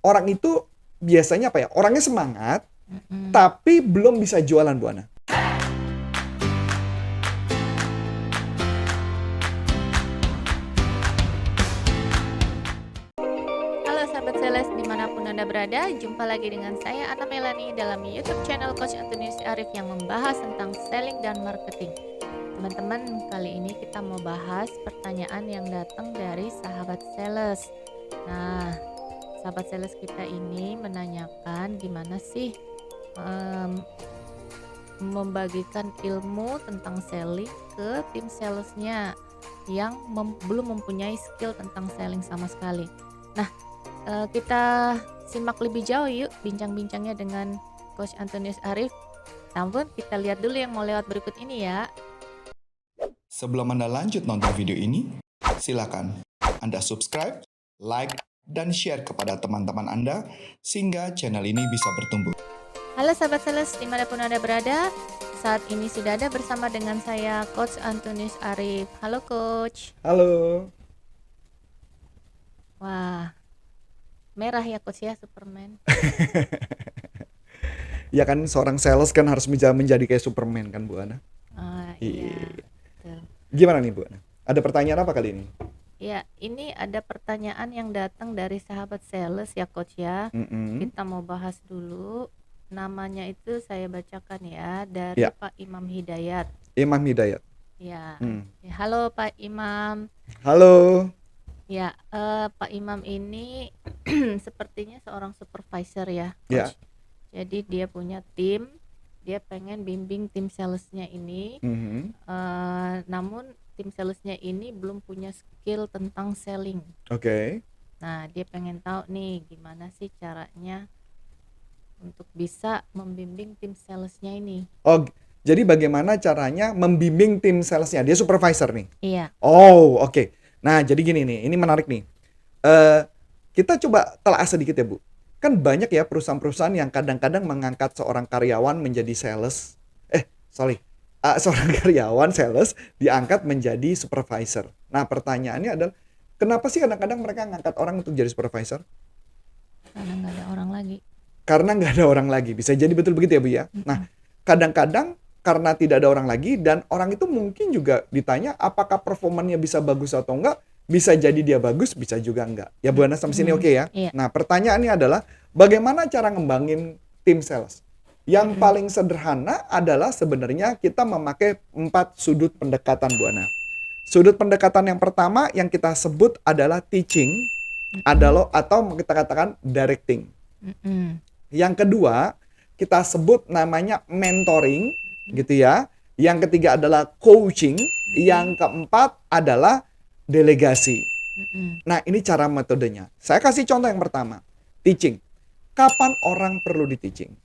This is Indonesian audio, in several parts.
orang itu biasanya apa ya? Orangnya semangat, tapi belum bisa jualan, Bu Ana. Halo sahabat sales dimanapun Anda berada, jumpa lagi dengan saya Ana Melani dalam YouTube channel Coach Antonius Arif yang membahas tentang selling dan marketing. Teman-teman, kali ini kita mau bahas pertanyaan yang datang dari sahabat sales. Nah, sahabat sales kita ini menanyakan gimana sih membagikan ilmu tentang selling ke tim salesnya yang belum mempunyai skill tentang selling sama sekali. Nah, kita simak lebih jauh yuk bincang-bincangnya dengan Coach Antonius Arif. Namun kita lihat dulu yang mau lewat berikut ini ya. Sebelum Anda lanjut nonton video ini, silakan Anda subscribe, like, dan share kepada teman-teman Anda sehingga channel ini bisa bertumbuh. Halo sahabat sales dimanapun Anda berada, saat ini sudah ada bersama dengan saya Coach Antonius Arif. Halo Coach. Halo. Wah, merah ya Coach ya, Superman. Ya kan seorang sales kan harus menjadi kayak Superman kan, Bu Ana? Iya, Iya. betul. Gimana nih, Bu Ana? Ada pertanyaan apa kali ini? Ya, ini ada pertanyaan yang datang dari sahabat sales ya Coach ya. Kita mau bahas dulu. Namanya itu saya bacakan ya, dari Ya, Pak Imam Hidayat. Imam Hidayat. Ya, Hmm. halo Pak Imam. Halo. Ya, Pak Imam ini sepertinya seorang supervisor ya, Ya. Coach. Jadi dia punya tim, dia pengen bimbing tim salesnya ini. Namun tim salesnya ini belum punya skill tentang selling. Oke. Nah, dia pengen tahu nih gimana sih caranya untuk bisa membimbing tim salesnya ini. Oh, jadi bagaimana caranya membimbing tim salesnya? Dia supervisor nih. Iya. Oh, oke. Nah, jadi gini nih, ini menarik nih. Kita coba telah sedikit ya, Bu. Kan banyak ya perusahaan-perusahaan yang kadang-kadang mengangkat seorang karyawan menjadi sales. Seorang karyawan sales diangkat menjadi supervisor. Nah, pertanyaannya adalah, kenapa sih kadang-kadang mereka ngangkat orang untuk jadi supervisor? Karena nggak ada orang lagi. Karena nggak ada orang lagi. Bisa jadi betul begitu ya, Bu ya? Nah, kadang-kadang karena tidak ada orang lagi dan orang itu mungkin juga ditanya apakah performanya bisa bagus atau enggak, bisa jadi dia bagus, bisa juga enggak. Ya Bu Ana sampai sini oke ya? Iya. Nah, pertanyaannya adalah bagaimana cara ngembangin tim sales? Yang paling sederhana adalah sebenarnya kita memakai 4 sudut pendekatan, Bu Ana. Sudut pendekatan yang pertama yang kita sebut adalah teaching, atau kita katakan directing. Yang kedua, kita sebut namanya mentoring, gitu ya. Yang ketiga adalah coaching. Yang keempat adalah delegasi. Nah, ini cara metodenya. Saya kasih contoh yang pertama, teaching. Kapan orang perlu di-teaching?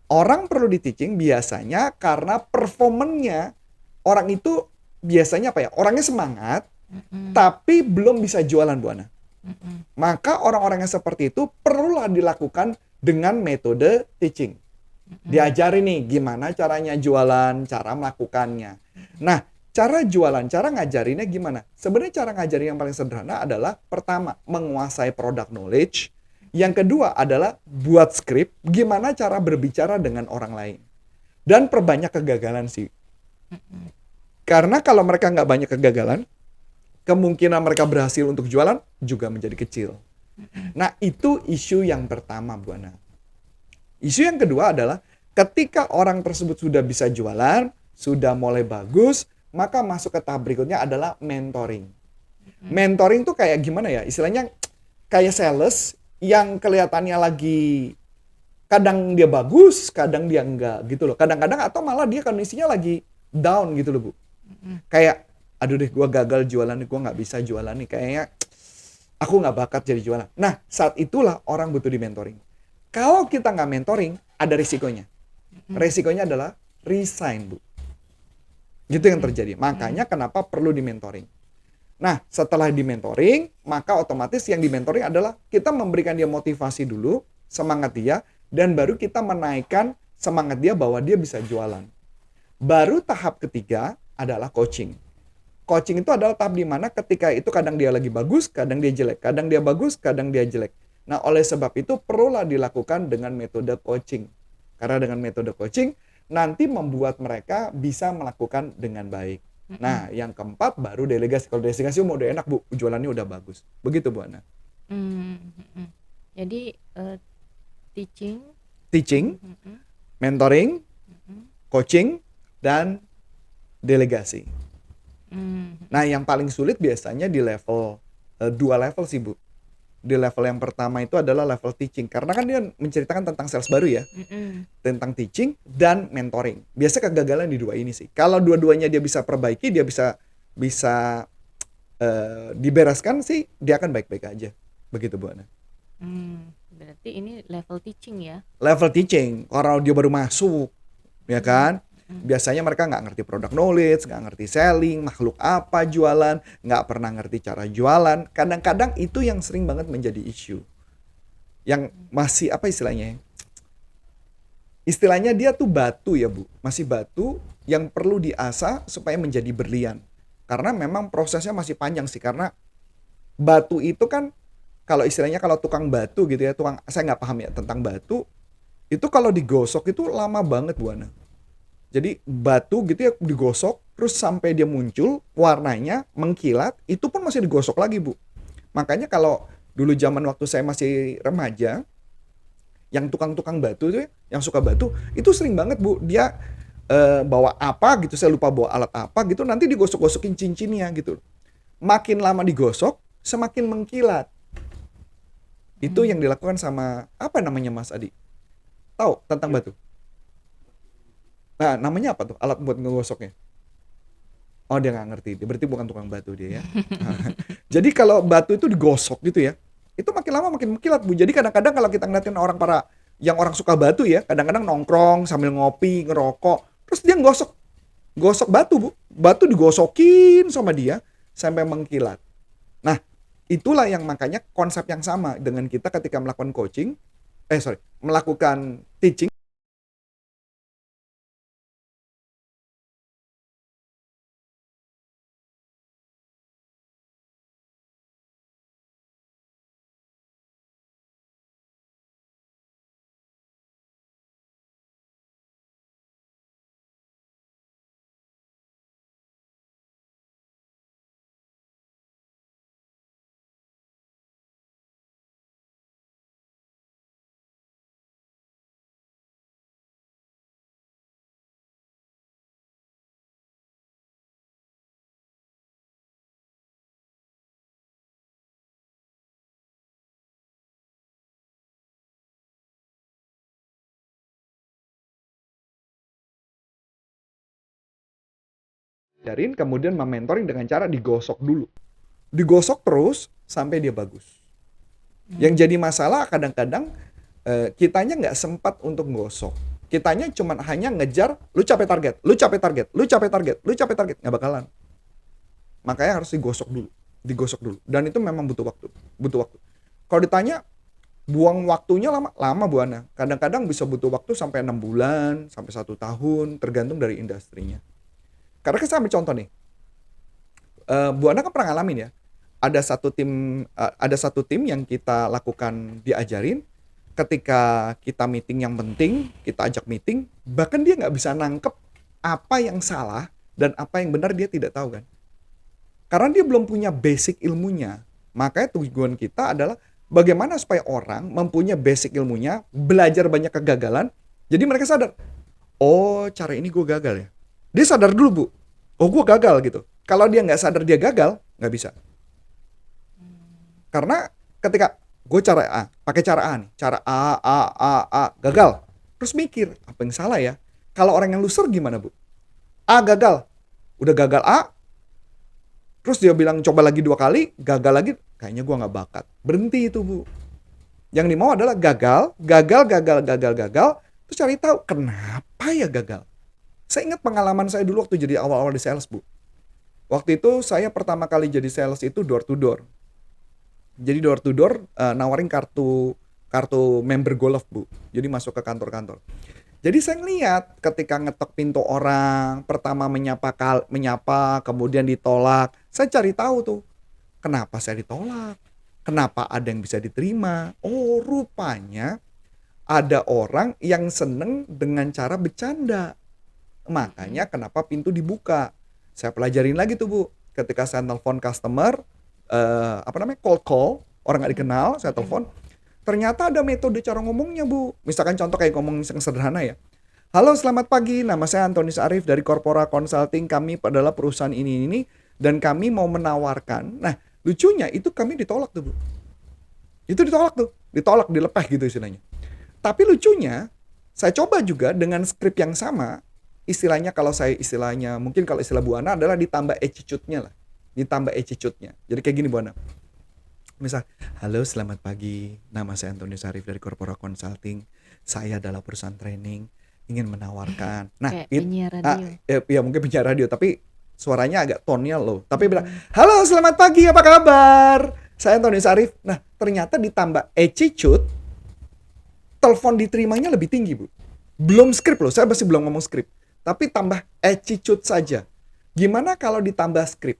Orang perlu di-teaching biasanya karena performanya orang itu biasanya apa ya? Orangnya semangat, tapi belum bisa jualan, Bu Ana. Maka orang-orang yang seperti itu perlulah dilakukan dengan metode teaching. Diajari nih gimana caranya jualan, cara melakukannya. Nah, cara jualan, cara ngajarinnya gimana? Sebenarnya cara ngajarin yang paling sederhana adalah pertama, menguasai product knowledge. Yang kedua adalah buat skrip, gimana cara berbicara dengan orang lain. Dan perbanyak kegagalan sih. Karena kalau mereka nggak banyak kegagalan, kemungkinan mereka berhasil untuk jualan juga menjadi kecil. Nah, itu isu yang pertama, Bu Ana. Isu yang kedua adalah ketika orang tersebut sudah bisa jualan, sudah mulai bagus, maka masuk ke tahap berikutnya adalah mentoring. Mentoring tuh kayak gimana ya? Istilahnya kayak sales yang kelihatannya lagi kadang dia bagus, kadang dia enggak gitu loh. Kadang-kadang atau malah dia kondisinya lagi down gitu loh, Bu. Kayak, aduh deh gue gagal jualan nih, gue nggak bisa jualan nih. Kayaknya aku nggak bakat jadi jualan. Nah, saat itulah orang butuh di mentoring. Kalau kita nggak mentoring, ada risikonya. Risikonya adalah resign, Bu. Gitu yang terjadi. Makanya kenapa perlu di mentoring. Nah, setelah di mentoring, maka otomatis yang di mentoring adalah kita memberikan dia motivasi dulu, semangat dia, dan baru kita menaikkan semangat dia bahwa dia bisa jualan. Baru tahap ketiga adalah coaching. Coaching itu adalah tahap di mana ketika itu kadang dia lagi bagus, kadang dia jelek. Kadang dia bagus, kadang dia jelek. Nah, oleh sebab itu perlulah dilakukan dengan metode coaching. Karena dengan metode coaching nanti membuat mereka bisa melakukan dengan baik. Mm-mm. Nah, yang keempat baru delegasi. Kalau delegasi mau udah enak, Bu. Jualannya udah bagus. Begitu, Bu Ana. Mm-mm. Jadi teaching, Teaching, mm-mm, mentoring, mm-mm, coaching, dan delegasi. mm-mm. Nah, yang paling sulit biasanya di level 2 level sih, Bu. Di level yang pertama itu adalah level teaching. Karena kan dia menceritakan tentang sales baru ya. Mm-mm. Tentang teaching dan mentoring. Biasa kegagalan di dua ini sih. Kalau dua-duanya dia bisa perbaiki, dia bisa bisa dibereskan sih, dia akan baik-baik aja. Begitu, Bu Ana. Berarti ini level teaching ya? Level teaching, kalau dia baru masuk, ya kan? Mm. Biasanya mereka nggak ngerti product knowledge, nggak ngerti selling, makhluk apa jualan, nggak pernah ngerti cara jualan. Kadang-kadang itu yang sering banget menjadi isu. Yang masih apa istilahnya? Istilahnya dia tuh batu ya, Bu. Masih batu yang perlu diasah supaya menjadi berlian. Karena memang prosesnya masih panjang sih. Karena batu itu kan, kalau istilahnya kalau tukang batu gitu ya, saya nggak paham ya tentang batu, itu kalau digosok itu lama banget, Bu Ana. Jadi batu gitu ya digosok, terus sampai dia muncul, warnanya mengkilat, itu pun masih digosok lagi, Bu. Makanya kalau dulu zaman waktu saya masih remaja, yang tukang-tukang batu itu ya, yang suka batu, itu sering banget, Bu. Dia bawa apa gitu, saya lupa bawa alat apa gitu, nanti digosok-gosokin cincinnya gitu. Makin lama digosok, semakin mengkilat. Itu yang dilakukan sama, apa namanya Mas Adi? Tahu tentang batu? Nah, namanya apa tuh alat buat ngegosoknya? Oh, dia nggak ngerti. Dia berarti bukan tukang batu dia ya. Jadi kalau batu itu digosok gitu ya, itu makin lama makin mengkilat, Bu. Jadi kadang-kadang kalau kita ngeliatin yang orang suka batu ya, kadang-kadang nongkrong sambil ngopi, ngerokok, terus dia gosok batu, Bu. Batu digosokin sama dia sampai mengkilat. Nah, itulah yang makanya konsep yang sama dengan kita ketika melakukan melakukan teaching. Kemudian mementoring dengan cara digosok dulu. Digosok terus sampai dia bagus. Yang jadi masalah kadang-kadang kitanya nggak sempat untuk gosok. Kitanya cuma hanya ngejar, lu capai target, lu capai target, lu capai target, lu capai target. Nggak bakalan. Makanya harus digosok dulu. Dan itu memang butuh waktu. Kalau ditanya, buang waktunya lama Bu Ana. Kadang-kadang bisa butuh waktu sampai 6 bulan, sampai 1 tahun, tergantung dari industrinya. Karena kan saya ambil contoh nih, Bu Ana kan pernah ngalamin ya, ada satu tim yang kita lakukan diajarin, ketika kita meeting yang penting, kita ajak meeting, bahkan dia nggak bisa nangkep apa yang salah dan apa yang benar dia tidak tahu kan. Karena dia belum punya basic ilmunya. Makanya tujuan kita adalah bagaimana supaya orang mempunyai basic ilmunya, belajar banyak kegagalan, jadi mereka sadar, oh cara ini gue gagal ya. Dia sadar dulu, Bu, oh gue gagal gitu. Kalau dia nggak sadar dia gagal, nggak bisa. Karena ketika gue pakai cara A nih, cara A, gagal. Terus mikir, apa yang salah ya? Kalau orang yang loser gimana, Bu? A gagal, udah gagal A, terus dia bilang coba lagi 2 kali, gagal lagi, kayaknya gue nggak bakat. Berhenti itu, Bu. Yang dimau adalah gagal, terus cari tahu kenapa ya gagal. Saya ingat pengalaman saya dulu waktu jadi awal-awal di sales, Bu. Waktu itu saya pertama kali jadi sales itu door to door. Jadi door to door nawarin kartu member golf, Bu. Jadi masuk ke kantor-kantor. Jadi saya ngeliat ketika ngetok pintu orang, pertama menyapa, kemudian ditolak. Saya cari tahu tuh, kenapa saya ditolak? Kenapa ada yang bisa diterima? Oh, rupanya ada orang yang seneng dengan cara bercanda. Makanya kenapa pintu dibuka. Saya pelajarin lagi tuh Bu. Ketika saya telepon customer, cold call, orang nggak dikenal, saya telepon. Ternyata ada metode cara ngomongnya Bu. Misalkan contoh kayak ngomong yang sederhana ya. Halo, selamat pagi. Nama saya Antonius Arif dari Corpora Consulting. Kami adalah perusahaan ini dan kami mau menawarkan. Nah, lucunya itu kami ditolak tuh Bu. Itu ditolak tuh, ditolak, dilepeh gitu istilahnya. Tapi lucunya, saya coba juga dengan skrip yang sama, istilahnya mungkin kalau istilah Bu Ana adalah ditambah attitude-nya lah. Ditambah attitude-nya. Jadi kayak gini Bu Ana. Misal, halo selamat pagi, nama saya Antonius Arif dari Corpora Consulting. Saya adalah perusahaan training, ingin menawarkan. Nah, Kayak penyiar radio. ya mungkin penyiar radio, tapi suaranya agak tone-nya low. Tapi bilang, halo selamat pagi, apa kabar? Saya Antonius Arif. Nah, ternyata ditambah attitude, telepon diterimanya lebih tinggi Bu. Belum skrip loh, saya masih belum ngomong skrip. Tapi tambah attitude saja. Gimana kalau ditambah skrip?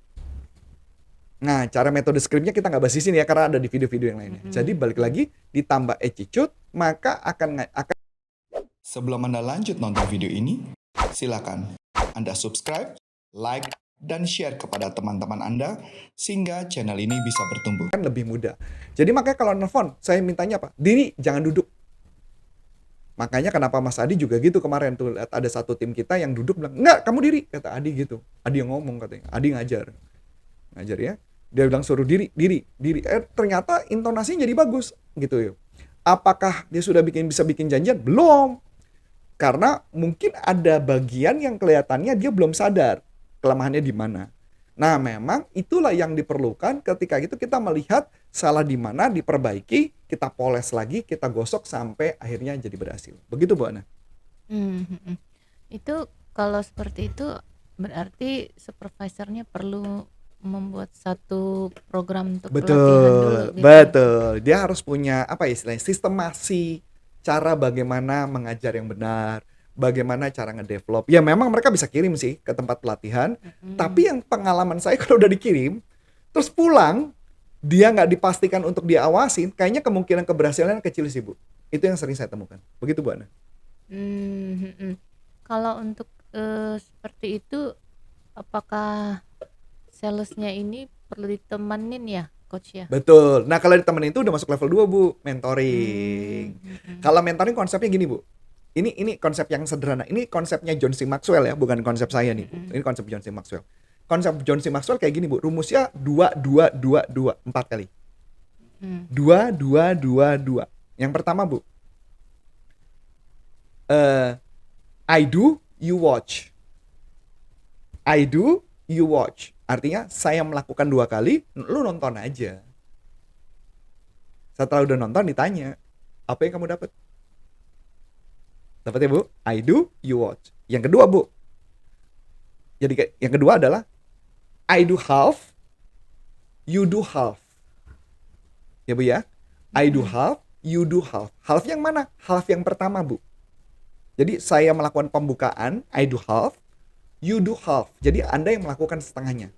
Nah, cara metode skripnya kita nggak bahas di sini ya, karena ada di video-video yang lainnya. Jadi balik lagi, ditambah attitude, maka akan Sebelum Anda lanjut nonton video ini, silakan Anda subscribe, like, dan share kepada teman-teman Anda sehingga channel ini bisa bertumbuh. lebih mudah. Jadi makanya kalau nelfon, saya mintanya apa? Diri, jangan duduk. Makanya kenapa Mas Adi juga gitu kemarin tuh, lihat ada satu tim kita yang duduk bilang, enggak, kamu diri, kata Adi gitu. Adi yang ngomong katanya, Adi ngajar ya. Dia bilang suruh diri. Ternyata intonasinya jadi bagus gitu ya. Apakah dia sudah bisa bikin janjian? Belum. Karena mungkin ada bagian yang kelihatannya dia belum sadar kelemahannya di mana. Nah, memang itulah yang diperlukan ketika itu kita melihat salah di mana, diperbaiki, kita poles lagi, kita gosok sampai akhirnya jadi berhasil. Begitu Bu Ana. Itu kalau seperti itu berarti supervisornya perlu membuat satu program untuk pelatihan dulu gitu. Betul. Dia harus punya istilahnya sistemasi, cara bagaimana mengajar yang benar, bagaimana cara ngedevelop. Ya memang mereka bisa kirim sih ke tempat pelatihan, tapi yang pengalaman saya kalau udah dikirim, terus pulang, dia nggak dipastikan untuk diawasin, kayaknya kemungkinan keberhasilannya kecil sih Bu. Itu yang sering saya temukan. Begitu Bu Ana. Kalau untuk seperti itu, apakah salesnya ini perlu ditemenin ya, coach ya? Betul. Nah kalau ditemenin itu udah masuk level 2 Bu, mentoring. Kalau mentoring konsepnya gini Bu. Ini konsep yang sederhana. Ini konsepnya John C. Maxwell ya, bukan konsep saya nih Bu. Ini konsep John C. Maxwell. Konsep John C. Maxwell kayak gini Bu, rumusnya 2 4 kali. 2 2 2 2. Yang pertama Bu, I do, you watch. I do, you watch. Artinya saya melakukan 2 kali, lu nonton aja. Setelah udah nonton ditanya, apa yang kamu dapat? Dapat ya Bu? I do, you watch. Yang kedua Bu, jadi yang kedua adalah I do half, you do half. Ya Bu ya? I do half, you do half. Half yang mana? Half yang pertama Bu. Jadi saya melakukan pembukaan, I do half, you do half. Jadi Anda yang melakukan setengahnya.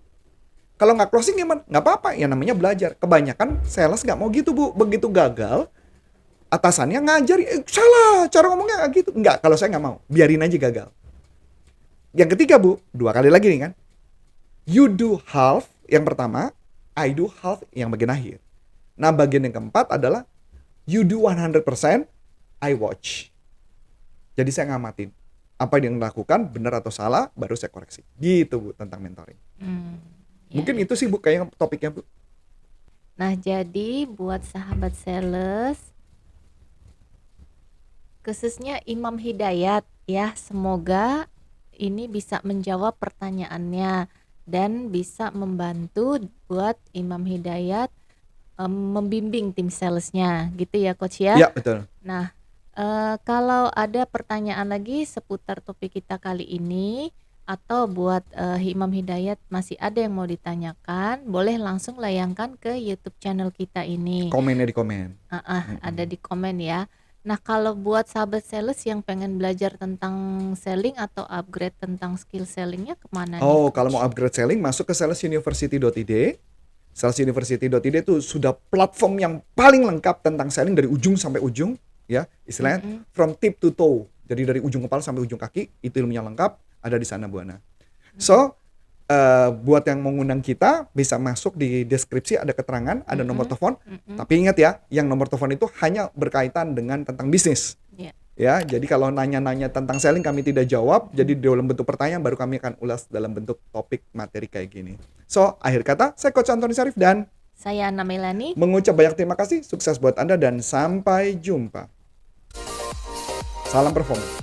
Kalau nggak closing gimana? Nggak apa-apa, ya namanya belajar. Kebanyakan sales nggak mau gitu Bu. Begitu gagal, atasannya ngajar, salah, cara ngomongnya nggak gitu. Nggak, kalau saya nggak mau. Biarin aja gagal. Yang ketiga Bu, 2 kali lagi nih kan. You do half yang pertama, I do half yang bagian akhir. Nah bagian yang keempat adalah you do 100%, I watch. Jadi saya ngamatin. Apa yang dilakukan, benar atau salah, baru saya koreksi. Gitu Bu, tentang mentoring. Mungkin itu sih Bu, kayaknya topiknya Bu. Nah, jadi buat sahabat sales, khususnya Imam Hidayat ya, semoga ini bisa menjawab pertanyaannya dan bisa membantu buat Imam Hidayat membimbing tim salesnya gitu ya Coach ya. Ya, betul. Nah, kalau ada pertanyaan lagi seputar topik kita kali ini, atau buat Imam Hidayat masih ada yang mau ditanyakan, boleh langsung layangkan ke YouTube channel kita ini. Komennya di komen. Ada di komen ya. Nah, kalau buat sahabat sales yang pengen belajar tentang selling atau upgrade tentang skill sellingnya kemana nih? Oh, kalau mau upgrade selling, masuk ke salesuniversity.id. Salesuniversity.id itu sudah platform yang paling lengkap tentang selling dari ujung sampai ujung, ya, istilahnya from tip to toe. Jadi dari ujung kepala sampai ujung kaki, itu ilmunya lengkap, ada di sana Bu Ana. So, buat yang mau ngundang kita, bisa masuk di deskripsi, ada keterangan, ada nomor telepon. Tapi ingat ya, yang nomor telepon itu hanya berkaitan dengan tentang bisnis. Iya. Ya, jadi kalau nanya-nanya tentang selling kami tidak jawab. Jadi dalam bentuk pertanyaan baru kami akan ulas dalam bentuk topik materi kayak gini. So, akhir kata, saya Coach Antoni Syarif dan Saya Anna Melani. mengucap banyak terima kasih, sukses buat Anda dan sampai jumpa. Salam performa.